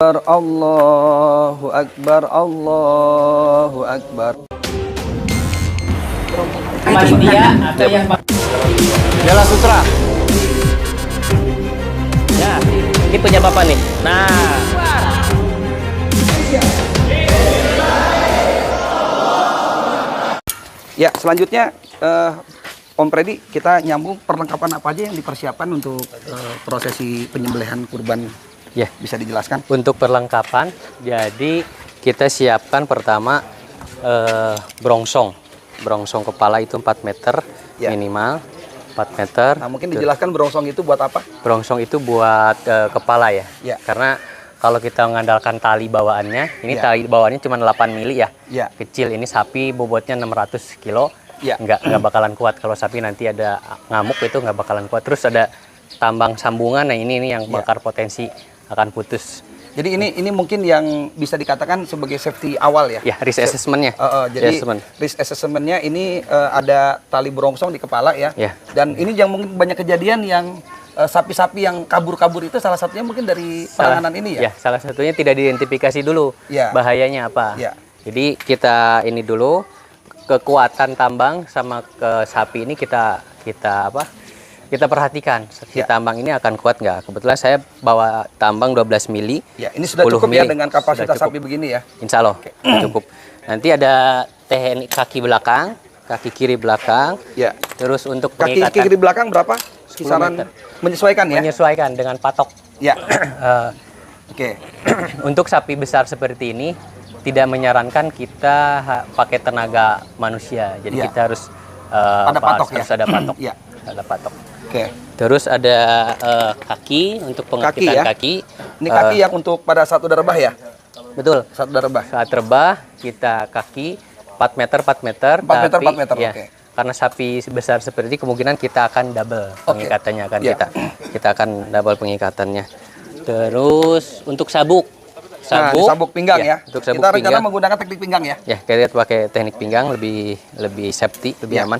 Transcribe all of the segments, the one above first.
Allahu Akbar, Allahu Akbar. Panitia atau yang Bela Sutra. ya, ini punya bapak nih. Nah, Ya, selanjutnya Om Freddy, kita nyambung perlengkapan apa aja yang dipersiapkan untuk prosesi penyembelihan kurban. ya, Bisa dijelaskan? untuk perlengkapan, jadi kita siapkan pertama brongsong kepala itu 4 meter Ya. minimal 4 meter. Nah, mungkin dijelaskan brongsong itu buat apa? Brongsong itu buat kepala ya. Ya. Karena kalau kita mengandalkan tali bawaannya, ini Ya. tali bawaannya cuma 8 mili ya. Ya. Kecil, ini sapi bobotnya 600 kilo. Ya. Nggak bakalan kuat. Kalau sapi nanti ada ngamuk itu nggak bakalan kuat. Terus ada tambang sambungan, nah ini yang Ya. bakar potensi akan putus. Jadi ini mungkin yang bisa dikatakan sebagai safety awal ya? Ya, risk assessment-nya. Jadi Assessment. risk assessment-nya ini ada tali brongsong di kepala ya. Ya. Dan ini yang mungkin banyak kejadian yang sapi-sapi yang kabur-kabur itu salah satunya mungkin dari penanganan ini ya? Ya, salah satunya tidak diidentifikasi dulu Ya. bahayanya apa. Ya. Jadi kita ini dulu kekuatan tambang sama ke sapi ini kita perhatikan. Si Ya. tambang ini akan kuat nggak? Kebetulan saya bawa tambang 12 mili. Ya, ini sudah 10 cukup ya mili. dengan kapasitas Sudah cukup. sapi begini ya? Insya Allah cukup. Nanti ada teknik kaki belakang, kaki kiri belakang. Ya. Terus untuk Kaki pengikatan kiri belakang berapa? Kisaran meter. menyesuaikan ya? menyesuaikan dengan patok. Ya. Eh, Oke. Untuk sapi besar seperti ini tidak menyarankan kita pakai tenaga manusia. Jadi Ya. kita harus Ada patok ya? harus ada patok. Ya. Ada patok. Oke. Terus ada kaki untuk pengepitan ya? kaki. Ini kaki yang untuk pada saat udah rebah ya? Betul. Saat udah rebah. Saat rebah kita kaki 4 meter 4 meter. 4 meter, tapi, 4 meter, ya, oke. Karena sapi besar seperti ini kemungkinan kita akan double pengikatannya kan Ya. kita akan double pengikatannya. Terus untuk sabuk. Nah, di sabuk pinggang ya. Untuk sabuk Kita rencana pinggang. menggunakan teknik pinggang ya? Ya, kita pakai teknik pinggang lebih safety, lebih Ya. aman.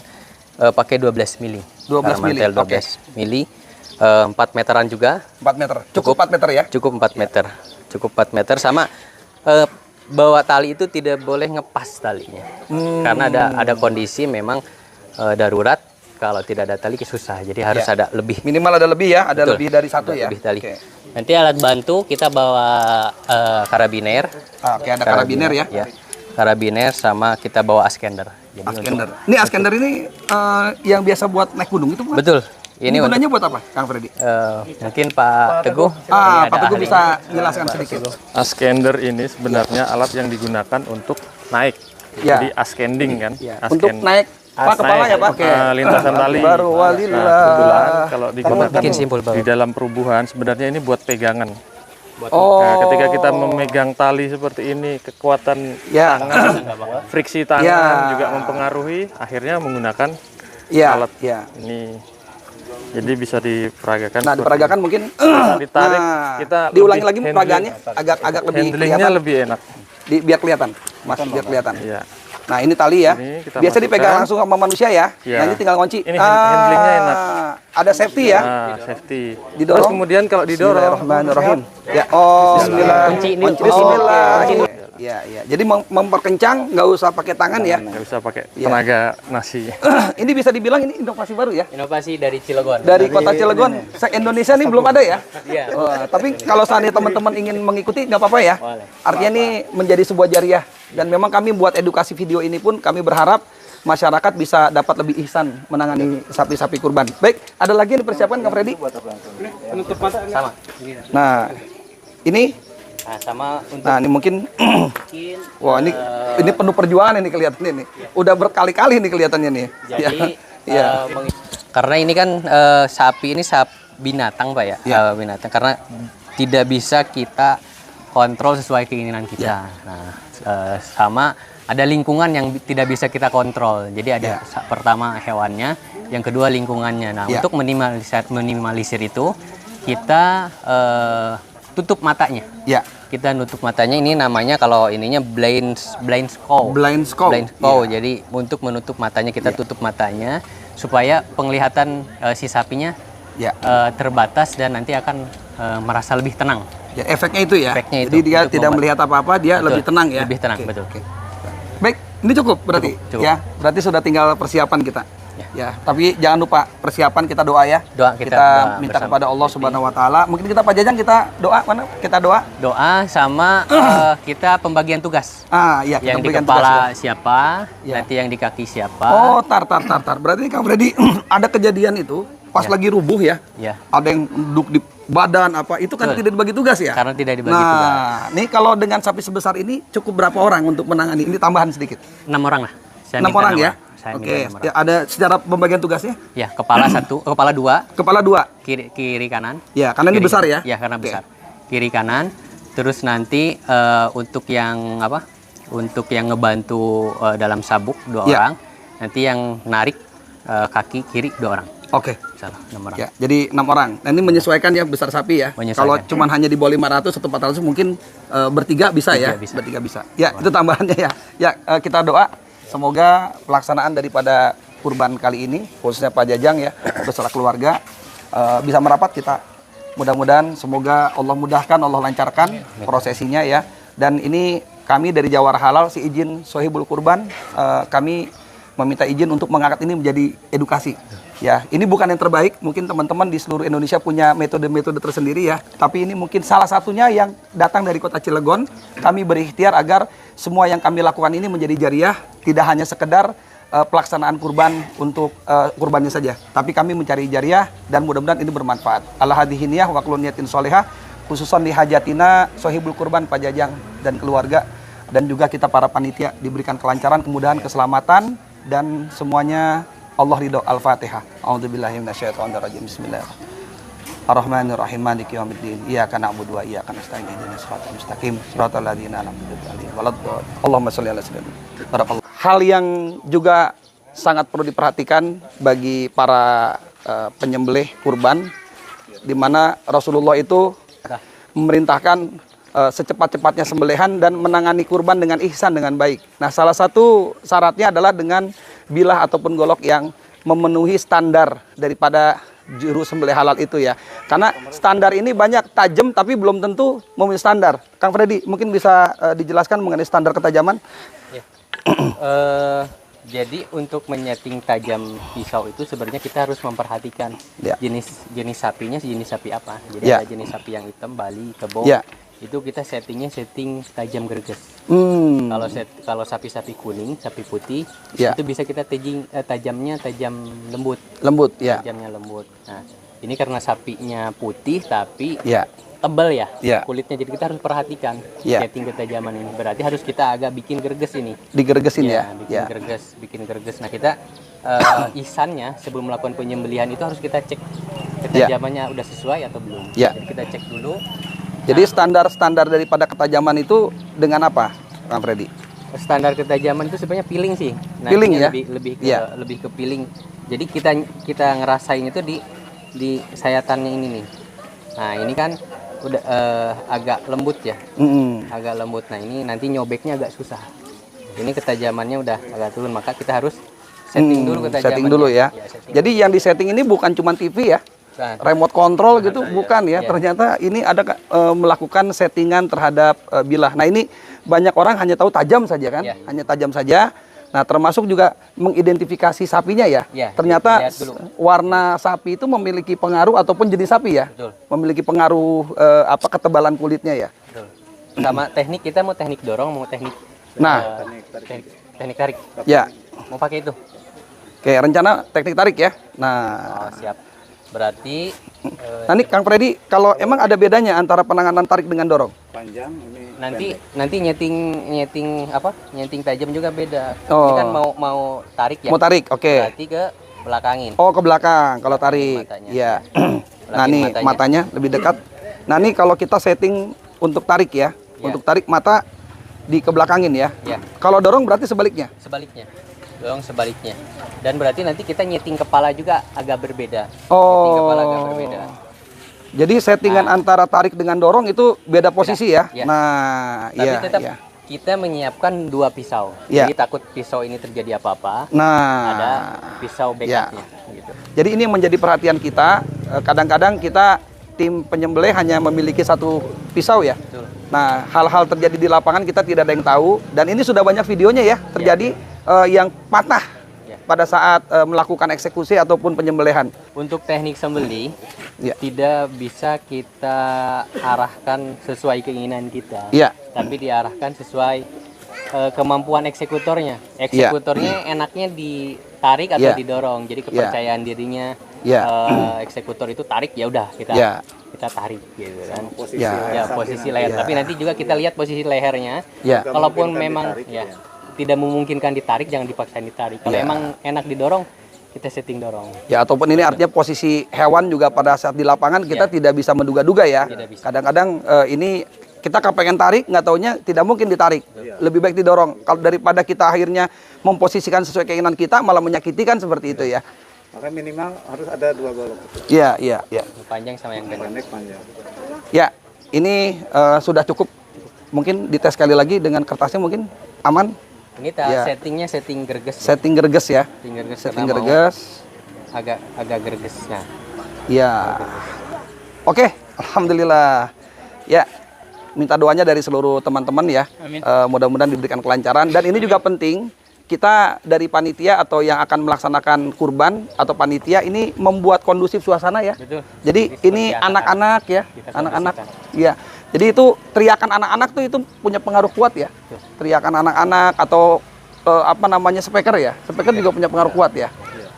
Pakai 12 mili. 12 mili, Mantel 12 mili. 4 meteran juga. 4 meter. Cukup 4 meter ya? Cukup 4 meter. Cukup 4 meter sama bawa tali itu tidak boleh ngepas talinya. Karena ada kondisi memang darurat, kalau tidak ada tali susah. Jadi harus Ya. ada lebih. Minimal ada lebih ya? Ada Betul. lebih dari satu Ada ya? lebih tali. Oke. Nanti alat bantu kita bawa karabiner. Oke, ada karabiner ya? Ya. Karabiner sama kita bawa askender. Jadi Askender. Ini askender ini yang biasa buat naik gunung itu bukan? Betul. Ini Ini untuk gunanya buat apa, Kang Freddy? mungkin Pak Teguh. ini ada Pak Teguh ahli. bisa jelaskan sedikit. Askender ini sebenarnya alat yang digunakan untuk naik. Ya. Jadi ascending kan. Untuk naik kepala ya, Pak? Oke. Lintasan tali. Baru Nah, walillah. kebetulan kalau digunakan Bikin simpul, Bang. di dalam perubuhan sebenarnya ini buat pegangan. Oh. Nah, ketika kita memegang tali seperti ini, kekuatan Ya. tangan, friksi tangan Ya. juga mempengaruhi, akhirnya menggunakan Ya, alat ya. ini. Jadi bisa diperagakan. Nah, seperti diperagakan mungkin ditarik, nah, kita diulangi lebih lagi peragaannya agak lebih handlingnya kelihatan. lebih enak. Biar kelihatan. Mas, biar kelihatan. Iya. Nah, ini tali ya. Ini kita Biasa dipegang masukkan. langsung sama manusia ya. Ya. Nah, ini tinggal kunci. Ini handlingnya enak. Ada safety ya. Nah, safety. Didorong. Terus kemudian kalau didorong, Bismillahirrahmanirrahim. Ya, oh, bismillah. Kunci ini. Bismillah. Ya, ya. Jadi memperkencang nggak usah pakai tangan ya. nggak bisa pakai Iya. tenaga nasi. Ini bisa dibilang ini inovasi baru ya. Inovasi dari Cilegon. Dari kota Cilegon, se-Indonesia ini belum ada ya. Iya. Wah, tapi kalau seandainya teman-teman ingin mengikuti nggak apa-apa ya. Boleh. Artinya ini menjadi sebuah jariah. Dan memang kami buat edukasi video ini pun kami berharap masyarakat bisa dapat lebih ihsan menangani sapi-sapi kurban. Baik, ada lagi yang dipersiapkan Kang Freddy? Sama. Nah, ini Nah, sama untuk nah ini mungkin mungkin, wah ini penuh perjuangan ini kelihatannya nih. Udah berkali-kali nih kelihatannya nih. jadi Ya. karena ini kan sapi ini binatang Pak ya, Ya. binatang karena tidak bisa kita kontrol sesuai keinginan kita. Nah, sama ada lingkungan yang tidak bisa kita kontrol. Jadi ada pertama hewannya, yang kedua lingkungannya. Nah, Ya. untuk minimalisir itu kita tutup matanya. Ya. Kita nutup matanya, ini namanya kalau ininya blind scope. Blind scope. Blind scope. Jadi untuk menutup matanya kita tutup matanya supaya penglihatan si sapinya Ya. terbatas dan nanti akan merasa lebih tenang. Ya, efeknya itu ya. Efeknya itu, Jadi dia untuk tidak membuat- melihat apa-apa, dia Betul, lebih tenang ya. lebih tenang, Oke, betul. oke. Baik, ini cukup berarti. Cukup. Ya, berarti sudah tinggal persiapan kita. Ya. Ya, tapi jangan lupa persiapan kita doa ya. Doa kita doa minta bersama. kepada Allah Subhanahu wa taala. Mungkin kita Pak Jajang kita doa mana? Kita doa. Doa sama kita pembagian tugas. Ya, kita Yang di berikan kepala tugas ya. siapa, Ya. nanti yang di kaki siapa. Oh, tar. Berarti Kang Freddy ada kejadian itu pas lagi rubuh ya. Ya. Ada yang duduk di badan apa, itu kan Betul. tidak dibagi tugas ya? Karena tidak dibagi nah, tugas. nih kalau dengan sapi sebesar ini cukup berapa orang untuk menangani? Ini tambahan sedikit. 6 orang lah. Saya 6 minta orang 6 ya? Saya Oke, minta 6 orang. ya, ada secara pembagian tugasnya? Ya, kepala satu, kepala dua, Kepala 2. kiri kanan. Ya, karena ini Kiri- besar ya? Ya, karena Oke. besar. Kiri kanan. Terus nanti untuk yang apa? Untuk yang ngebantu dalam sabuk 2 Ya. orang. Nanti yang narik kaki kiri 2 orang. Oke. Salah, 6 orang. Ya, jadi 6 orang. Nah, ini menyesuaikan ya besar sapi ya. Menyesuaikan. Kalau cuman hanya di bawah 500 atau 400 mungkin bertiga bisa ya. Bisa. Bertiga bisa. Ya, itu tambahannya ya. Ya, kita doa semoga pelaksanaan daripada kurban kali ini khususnya Pak Jajang ya beserta keluarga bisa merapat. Kita mudah-mudahan semoga Allah mudahkan, Allah lancarkan prosesinya ya. Dan ini kami dari Jawara Halal si izin Sohibul Kurban kami meminta izin untuk mengangkat ini menjadi edukasi. Ya, ini bukan yang terbaik. Mungkin teman-teman di seluruh Indonesia punya metode-metode tersendiri ya. Tapi ini mungkin salah satunya yang datang dari kota Cilegon. Kami berikhtiar agar semua yang kami lakukan ini menjadi jariah, tidak hanya sekedar pelaksanaan kurban untuk kurbannya saja. Tapi kami mencari jariah dan mudah-mudahan ini bermanfaat. Ala hadihiniyah wa kullu niyatin sholihah, khususan di hajatina Sohibul Kurban Pak Jajang dan keluarga, dan juga kita para panitia diberikan kelancaran, kemudahan, keselamatan, dan semuanya Allah ridho. Al-Fatihah. A'udzubillahi minasyaitonirrajim. Bismillahirrahmanirrahim. Ar-Rahmanir-Rahim. Maliki yaumiddin. Iyyaka na'budu wa iyyaka nasta'in. Ihdinas siratal mustaqim. Shiratal ladzina an'amta 'alaihim waladdallin. Allahumma shalli ala sayyidina Muhammad. Barakallahu. Hal yang juga sangat perlu diperhatikan bagi para penyembelih kurban, di mana Rasulullah itu memerintahkan secepat-cepatnya sembelihan dan menangani kurban dengan ihsan, dengan baik. Nah, salah satu syaratnya adalah dengan bilah ataupun golok yang memenuhi standar daripada juru sembelih halal itu ya. Karena standar ini banyak tajam tapi belum tentu memenuhi standar. Kang Freddy, mungkin bisa dijelaskan mengenai standar ketajaman? Ya. Jadi untuk menyeting tajam pisau itu sebenarnya kita harus memperhatikan Ya. jenis sapinya, jenis sapi apa. Jadi Ya. ada jenis sapi yang hitam, Bali, kebo. Ya. Itu kita setting tajam greges. Kalau sapi-sapi kuning, sapi putih, Ya. itu bisa kita tajamnya tajam lembut. Lembut ya. Tajamnya lembut. Nah, ini karena sapinya putih tapi Ya. tebal ya, Ya. kulitnya. Jadi kita harus perhatikan Ya. setting ketajaman ini. Berarti harus kita agak bikin greges ini. Digergesin ya. Bikin greges. Nah, kita ihsannya sebelum melakukan penyembelihan itu harus kita cek ketajamannya udah sesuai atau belum. Ya. Jadi kita cek dulu. Jadi standar daripada ketajaman itu dengan apa, Kang Freddy? Standar ketajaman itu sebenarnya piling sih. Piling ya? Lebih ke Ya. lebih ke piling. Jadi kita ngerasain itu di sayatannya ini nih. Nah, ini kan udah agak lembut ya. Agak lembut. Nah, ini nanti nyobeknya agak susah. Ini ketajamannya udah agak turun, maka kita harus setting dulu ketajamannya. Setting dulu ya. Setting. Jadi yang di setting ini bukan cuma TV ya, Nah, remote control gitu, bukan ya. Iya. Ternyata ini ada melakukan settingan terhadap bilah. Nah, ini banyak orang hanya tahu tajam saja kan, Iya. hanya tajam saja. Nah, termasuk juga mengidentifikasi sapinya ya. Iya, Ternyata lihat dulu. warna sapi itu memiliki pengaruh ataupun jenis sapi ya. Betul. Memiliki pengaruh ketebalan kulitnya ya. betul. Sama teknik, kita mau teknik dorong, mau teknik Nah. teknik tarik. Ya. Mau pakai itu. Oke, rencana teknik tarik ya. Nah, Oh, siap. Berarti Nanti Kang Freddy, kalau emang ada bedanya antara penanganan tarik dengan dorong? nanti nyeting tajam juga beda. Oh. Ini kan mau tarik ya. Mau tarik, oke. Berarti ke belakangin. Oh, ke belakang kalau tarik. Matanya. Iya. Nah, nih matanya. matanya lebih dekat. Nah, nih kalau kita setting untuk tarik ya. Iya. Untuk tarik mata di kebelakangin ya. Iya. Kalau dorong berarti sebaliknya. Sebaliknya. Dorong sebaliknya. Dan berarti nanti kita nyeting kepala juga agak berbeda. Oh. Nyeting kepala agak berbeda. Jadi settingan antara tarik dengan dorong itu beda posisi ya. Iya. Nah, Tapi iya, tetap iya. kita menyiapkan 2 pisau. Iya. Jadi takut pisau ini terjadi apa-apa, Nah, ada pisau iya. backupnya gitu. Jadi ini yang menjadi perhatian kita. Kadang-kadang kita tim penyembelih hanya memiliki satu pisau ya. Betul. Nah, hal-hal terjadi di lapangan kita tidak ada yang tahu, dan ini sudah banyak videonya ya terjadi yang patah pada saat melakukan eksekusi ataupun penyembelihan. Untuk teknik sembelih Ya. tidak bisa kita arahkan sesuai keinginan kita, Iya. tapi diarahkan sesuai kemampuan eksekutornya. Eksekutornya enaknya ditarik atau Iya. didorong. Jadi kepercayaan dirinya Iya. eksekutor itu tarik, ya udah kita Iya. kita tarik gitu kan. Ya. Ya, posisi leher. Tapi nanti juga kita lihat posisi lehernya. Ya. Kalaupun memang ya tidak memungkinkan ditarik, jangan dipaksain ditarik. Kalau Ya. emang enak didorong, kita setting dorong. Ya, ataupun ini artinya posisi hewan juga pada saat di lapangan kita tidak bisa menduga-duga ya. Tidak bisa. Kadang-kadang ini kita kepengen tarik, nggak taunya tidak mungkin ditarik. Lebih baik didorong. Kalau daripada kita akhirnya memposisikan sesuai keinginan kita, malah menyakiti kan seperti itu ya. Maka minimal harus ada 2 golok. Iya, iya, iya. Yang panjang sama yang pendek. Pendek panjang. Ya, ini sudah cukup. Mungkin dites sekali lagi dengan kertasnya mungkin aman. Ini Ya. settingnya setting gerges. Setting gerges ya. Setting gerges. Setting karena mau gerges. agak gerges. Nah, Ya. Oke, alhamdulillah. Ya, minta doanya dari seluruh teman-teman ya. Mudah-mudahan diberikan kelancaran. Dan ini juga penting, kita dari panitia atau yang akan melaksanakan kurban atau panitia ini membuat kondusif suasana ya. betul. Jadi ini seperti anak-anak ya, Kita anak-anak. kondisikan. Iya. Jadi itu teriakan anak-anak tuh itu punya pengaruh kuat ya. Teriakan anak-anak atau apa namanya speaker ya. Speaker juga punya pengaruh kuat ya.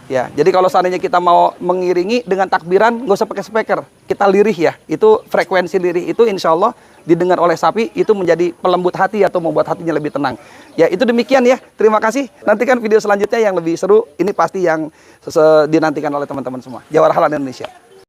Ya, jadi kalau seandainya kita mau mengiringi dengan takbiran, nggak usah pakai speaker, kita lirih ya. Itu frekuensi lirih itu insya Allah didengar oleh sapi itu menjadi pelembut hati atau membuat hatinya lebih tenang. Ya, itu demikian ya. Terima kasih. Nantikan video selanjutnya yang lebih seru. Ini pasti yang dinantikan oleh teman-teman semua. Jawara Halal Indonesia.